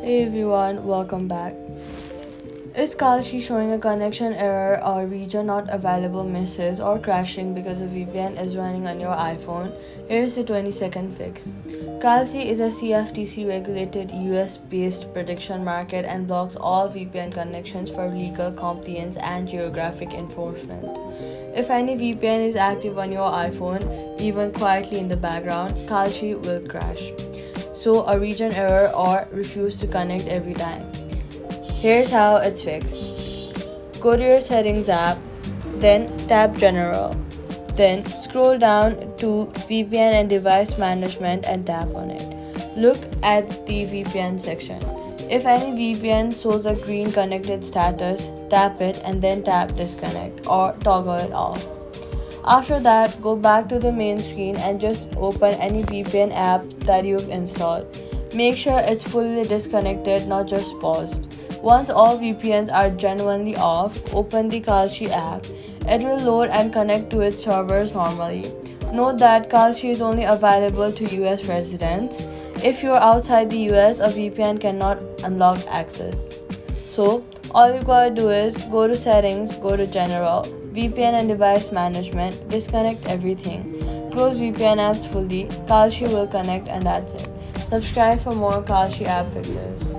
Hey everyone, welcome back. Is Kalshi showing a connection error or region not available misses or crashing because a VPN is running on your iPhone? Here's the 20-second fix. Kalshi is a CFTC regulated US based prediction market and blocks all VPN connections for legal compliance and geographic enforcement. If any VPN is active on your iPhone, even quietly in the background, Kalshi will crash. So a region error or refuse to connect every time. Here's how it's fixed. Go to your settings app, then tap general. Then scroll down to VPN and device management and tap on it. Look at the VPN section. If any VPN shows a green connected status, tap it and then tap disconnect or toggle it off. After that, go back to the main screen and just open any VPN app that you've installed. Make sure it's fully disconnected, not just paused. Once all VPNs are genuinely off, open the Kalshi app. It will load and connect to its servers normally. Note that Kalshi is only available to US residents. If you're outside the US, a VPN cannot unlock access. So, all you gotta do is go to settings, go to general, VPN and device management, disconnect everything. Close VPN apps fully, Kalshi will connect and that's it. Subscribe for more Kalshi app fixes.